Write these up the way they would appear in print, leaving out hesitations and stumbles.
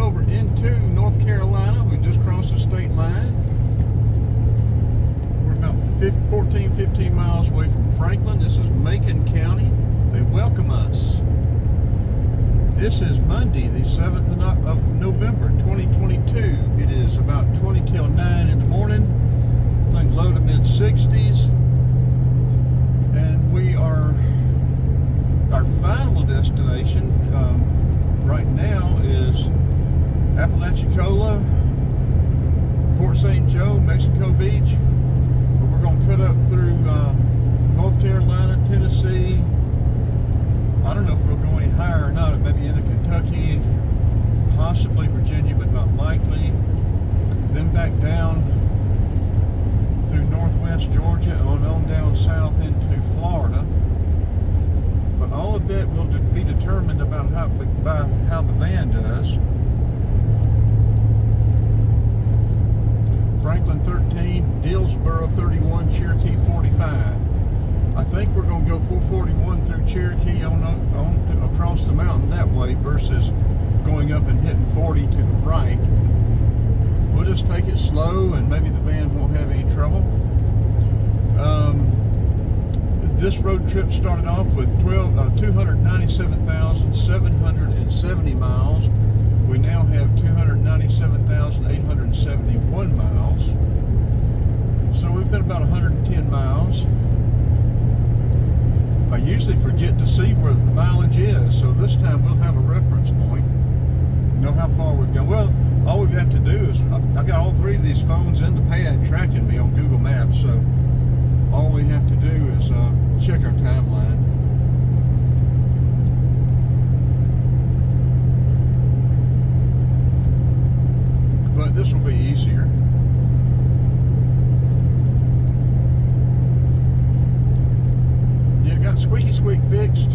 over into North Carolina. We just crossed the state line. We're about 15 miles away from Franklin. This is Macon County. They welcome us. This is Monday, the 7th of November, 2022. It is about 20 till 9 in the morning. I think low to mid-60s. And we are, our final destination right now is Apalachicola, Port St. Joe, Mexico Beach. But we're going to cut up through North Carolina, Tennessee. I don't know if we'll go any higher or not. Maybe into Kentucky, possibly Virginia, but not likely. Then back down through northwest Georgia, on down south into Florida. But all of that will be determined about by how the van does. Franklin 13, Dillsboro 31, Cherokee 45. I think we're going to go 441 through Cherokee across the mountain that way versus going up and hitting 40 to the right. We'll just take it slow and maybe the van won't have any trouble. This road trip started off with 297,770 miles. We now have 297,871 miles. So we've been about 110 miles. I usually forget to see where the mileage is, so this time we'll have a reference point. Know how far we've gone. Well, all we have to do is, I've got all three of these phones in the pad tracking me on Google Maps, so all we have to do is check our timeline. But this will be easier. Yeah, got Squeaky Squeak fixed.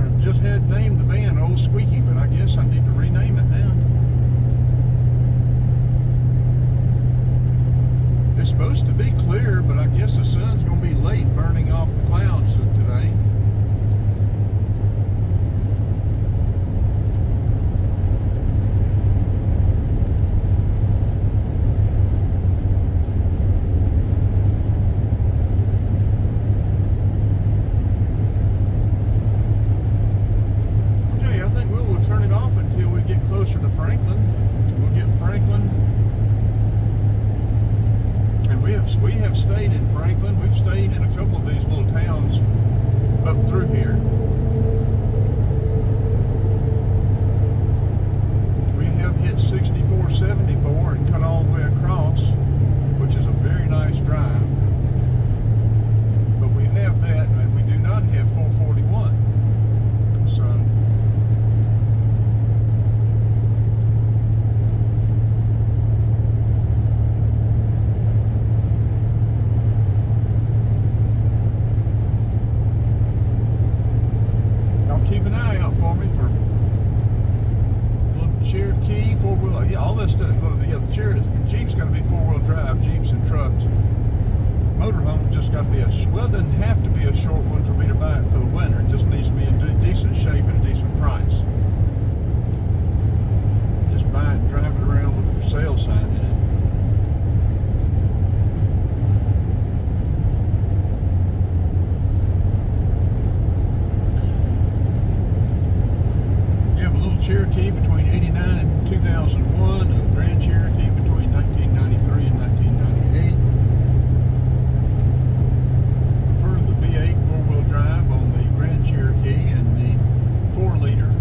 I just had named the van Old Squeaky, but I guess I need to rename it now. It's supposed to be clear, but I guess the sun's going to be late burning off the clouds today. Okay, I think we will turn it off until we get closer to Franklin. We'll get Franklin. And we have stayed in Franklin. We've stayed in a couple of these little towns up through here. We have hit 6474 and cut all the way across, which is a very nice drive. But we have that, and we do not have 441. So keep an eye out for me for little Cherokee, four-wheel, yeah, all that stuff. Yeah, the Jeep's got to be four-wheel drive, Jeeps and trucks. Motorhome just got to be well, it doesn't have to be a short one for me to buy it for the winter. It just needs to be in decent shape at a decent price. Just buy it and drive it around with a for sale sign in it. Cherokee between 89 and 2001, a Grand Cherokee between 1993 and 1998. Prefer the V8 four-wheel drive on the Grand Cherokee and the 4-liter.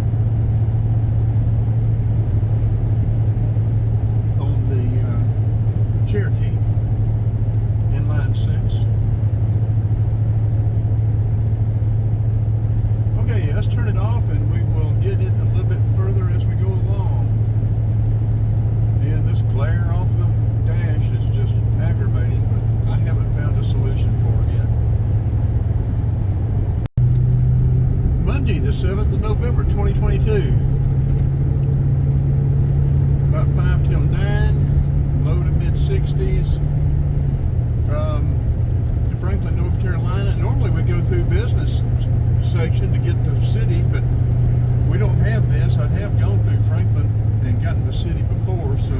city before, so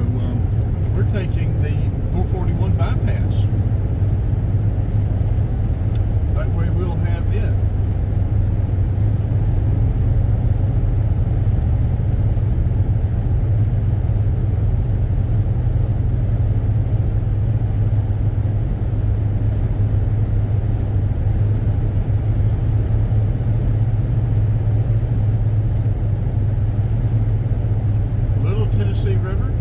we're taking the 441 bypass. That way we'll have it. Tennessee River.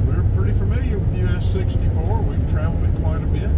We're pretty familiar with US 64. We've traveled it quite a bit.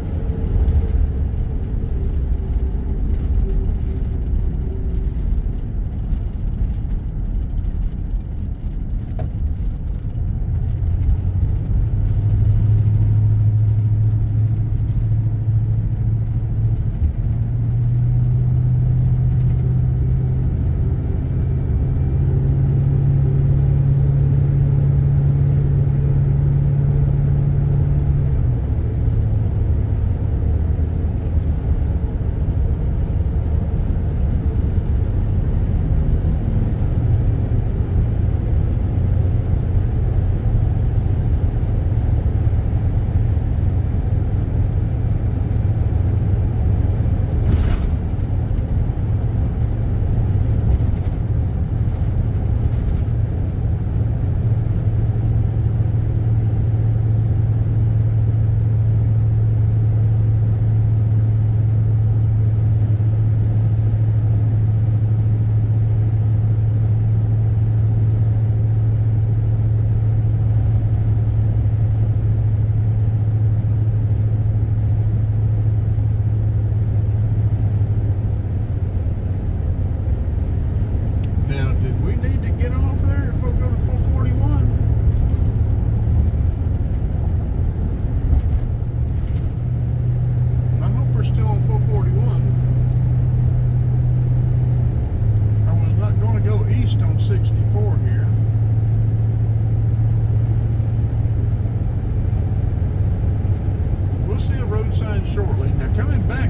Shortly. Now, coming back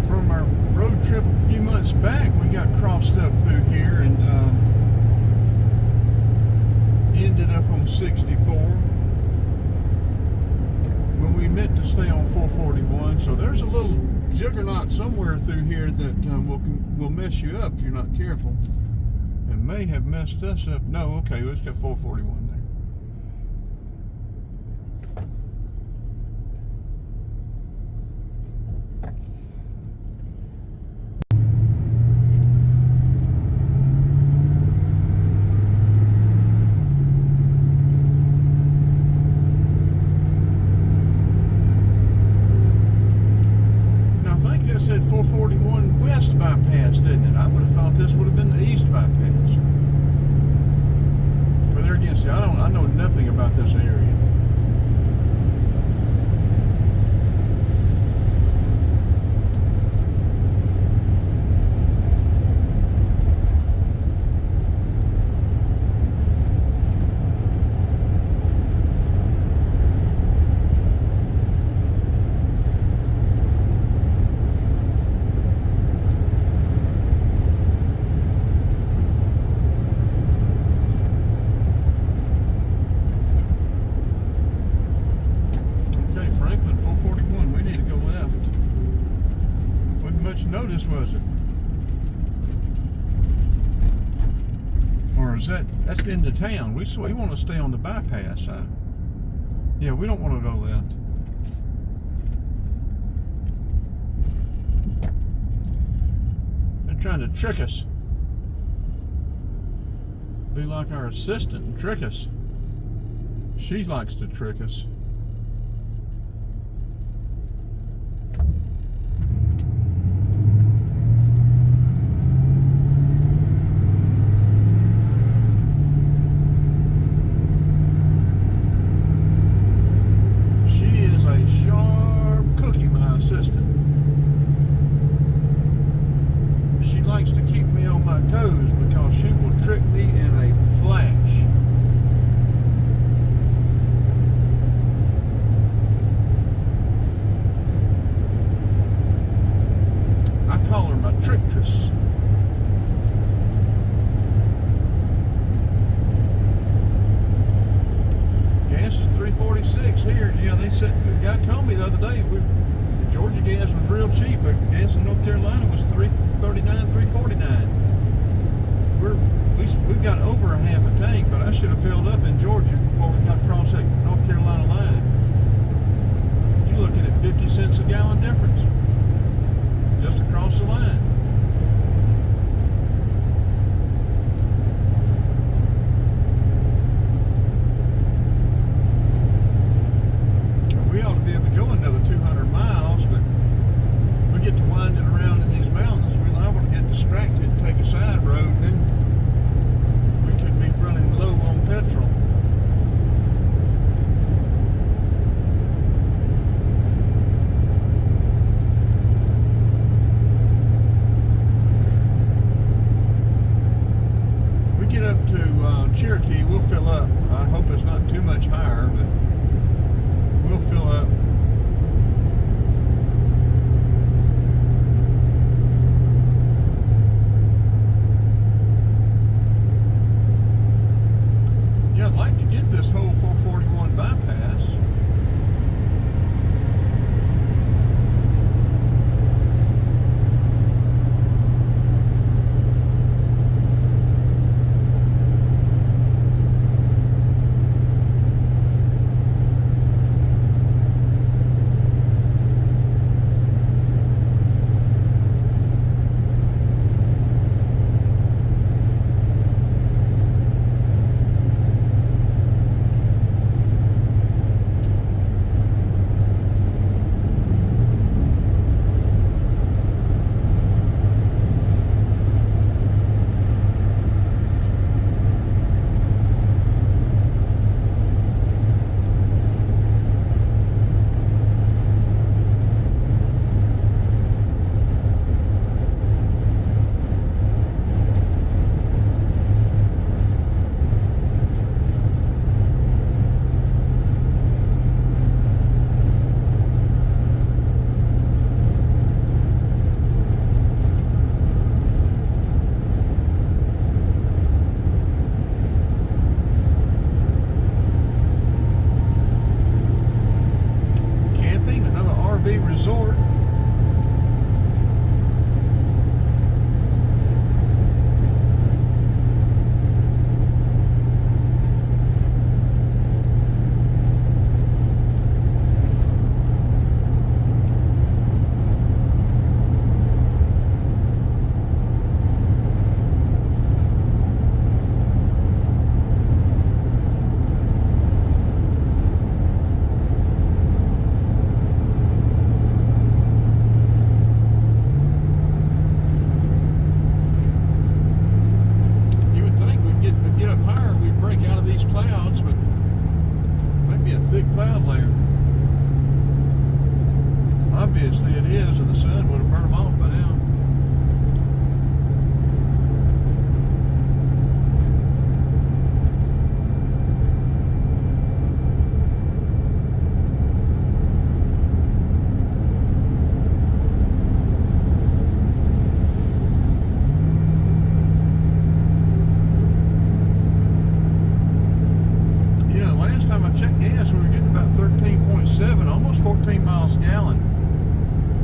from our road trip a few months back, we got crossed up through here and ended up on 64 when we meant to stay on 441. So there's a little juggernaut somewhere through here that will mess you up if you're not careful, and may have messed us up. No, okay, let's get 441 there. Said 441 West bypass, didn't it? I would have thought this would have been the East bypass. But there again, see, I know nothing about this area. Notice, was it? Or is that's into town? We want to stay on the bypass. Yeah, we don't want to go left. They're trying to trick us. Be like our assistant and trick us. She likes to trick us. She likes to keep me on my toes because she will trick me in a flash. 346 here. You know, they said, the guy told me the other day, Georgia gas was real cheap, but gas in North Carolina was $3.39, $3.49. We've got over a half a tank, but I should have filled up in Georgia before we got across that North Carolina line. You're looking at 50 cents a gallon difference just across the line. We ought to be able to go another 200 miles, but we get to winding around in these mountains, we're liable to get distracted and take a side road, then we could be running low on petrol. We get up to Cherokee, we'll fill up. I hope it's not too much higher, but we'll fill up. Yeah, I'd like to get this whole 441 bypass. Resort. Clouds, but maybe a thick cloud layer. Obviously it is, or the sun would have burned them off by now. Check gas, we were getting about 13.7, almost 14 miles a gallon.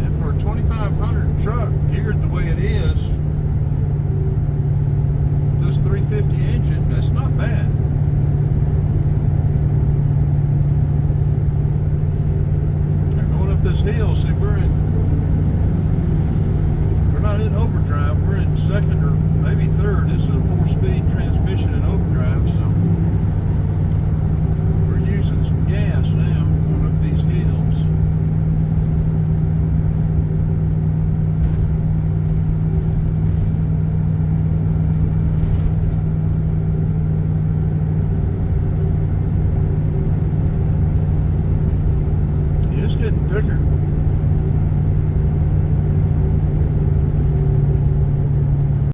And for a 2500 truck geared the way it is, this 350 engine, that's not bad. They're going up this hill, see, we're not in overdrive, we're in second or maybe third. This is a 4-speed transmission in overdrive, so using some gas now, going up these hills. Yeah, it's getting thicker.